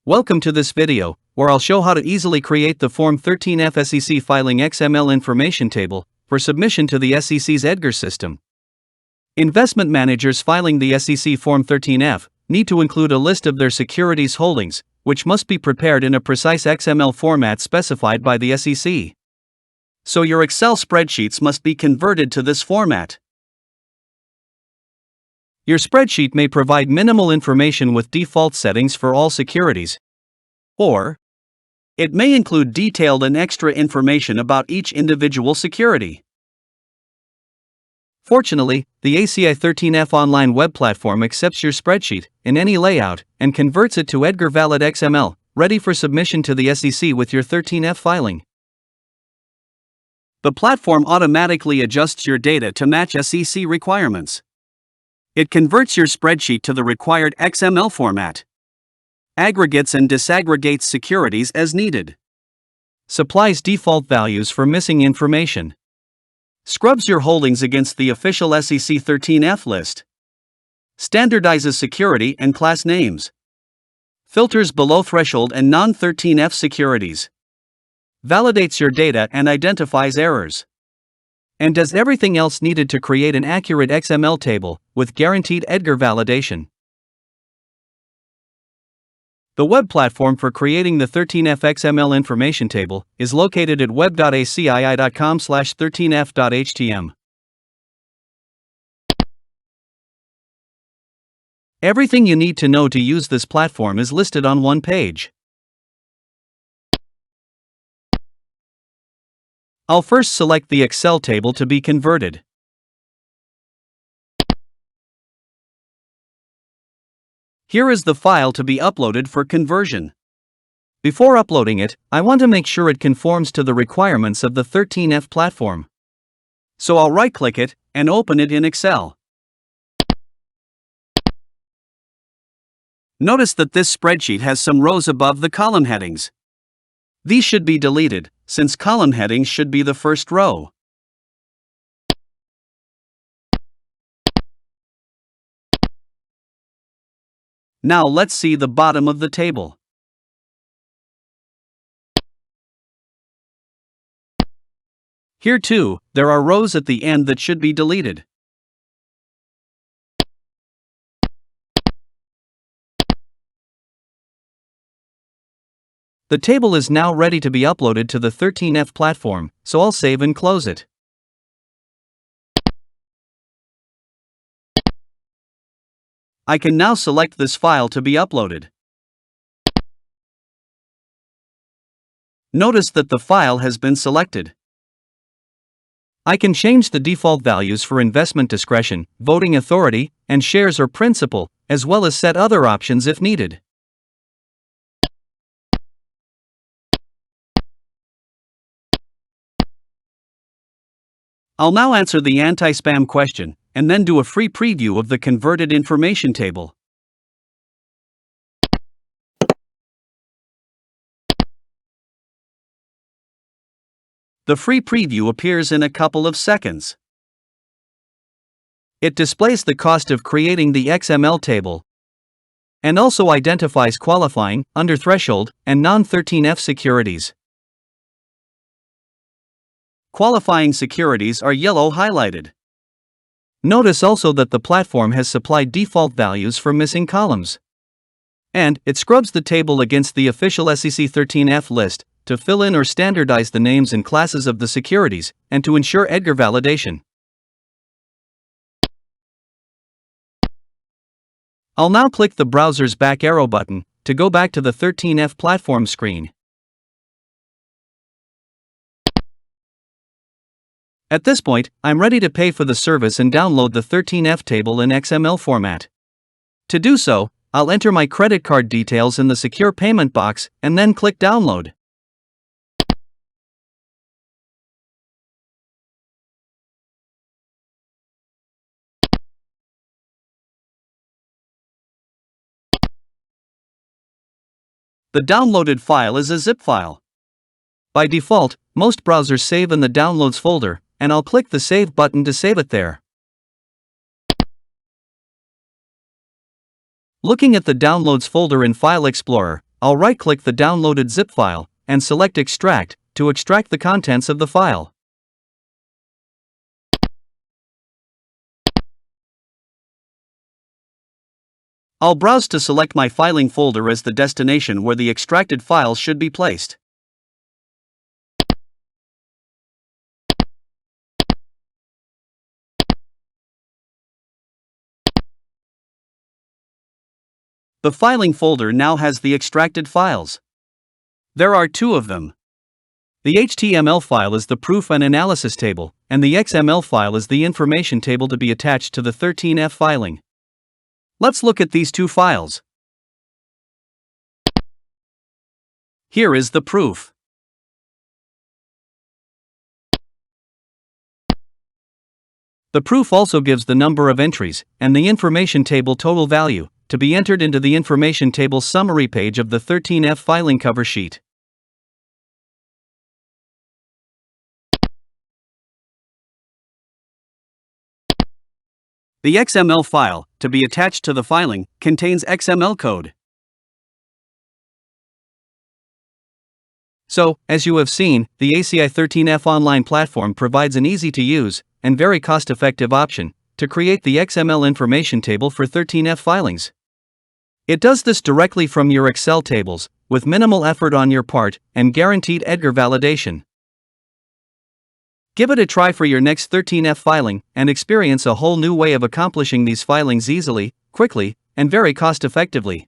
Welcome to this video, where I'll show how to easily create the Form 13F SEC filing XML information table for submission to the SEC's EDGAR system. Investment managers filing the SEC Form 13F need to include a list of their securities holdings, which must be prepared in a precise XML format specified by the SEC. So your Excel spreadsheets must be converted to this format. Your spreadsheet may provide minimal information with default settings for all securities, or it may include detailed and extra information about each individual security. Fortunately, the ACI 13F online web platform accepts your spreadsheet in any layout and converts it to EDGAR valid XML, ready for submission to the SEC with your 13F filing. The platform automatically adjusts your data to match SEC requirements. It converts your spreadsheet to the required XML format, aggregates and disaggregates securities as needed, supplies default values for missing information, scrubs your holdings against the official SEC 13F list, standardizes security and class names, filters below threshold and non-13F securities, validates your data and identifies errors, and does everything else needed to create an accurate XML table with guaranteed EDGAR validation. The web platform for creating the 13F XML information table is located at web.acii.com/13f.htm. Everything you need to know to use this platform is listed on one page. I'll first select the Excel table to be converted. Here is the file to be uploaded for conversion. Before uploading it, I want to make sure it conforms to the requirements of the 13F platform. So I'll right-click it and open it in Excel. Notice that this spreadsheet has some rows above the column headings. These should be deleted, since column headings should be the first row. Now let's see the bottom of the table. Here too, there are rows at the end that should be deleted. The table is now ready to be uploaded to the 13F platform, so I'll save and close it. I can now select this file to be uploaded. Notice that the file has been selected. I can change the default values for investment discretion, voting authority, and shares or principal, as well as set other options if needed. I'll now answer the anti-spam question, and then do a free preview of the converted information table. The free preview appears in a couple of seconds. It displays the cost of creating the XML table, and also identifies qualifying, under threshold, and non-13F securities. Qualifying securities are yellow highlighted. Notice also that the platform has supplied default values for missing columns. And it scrubs the table against the official SEC 13F list to fill in or standardize the names and classes of the securities and to ensure EDGAR validation. I'll now click the browser's back arrow button to go back to the 13F platform screen. At this point, I'm ready to pay for the service and download the 13F table in XML format. To do so, I'll enter my credit card details in the secure payment box and then click download. The downloaded file is a zip file. By default, most browsers save in the Downloads folder, and I'll click the Save button to save it there. Looking at the Downloads folder in File Explorer, I'll right-click the downloaded zip file and select Extract to extract the contents of the file. I'll browse to select my filing folder as the destination where the extracted files should be placed. The filing folder now has the extracted files. There are two of them. The HTML file is the proof and analysis table, and the XML file is the information table to be attached to the 13F filing. Let's look at these two files. Here is the proof. The proof also gives the number of entries and the information table total value to be entered into the information table summary page of the 13F filing cover sheet. The XML file, to be attached to the filing, contains XML code. So, as you have seen, the ACI 13F online platform provides an easy-to-use and very cost-effective option to create the XML information table for 13F filings. It does this directly from your Excel tables, with minimal effort on your part and guaranteed EDGAR validation. Give it a try for your next 13F filing and experience a whole new way of accomplishing these filings easily, quickly, and very cost-effectively.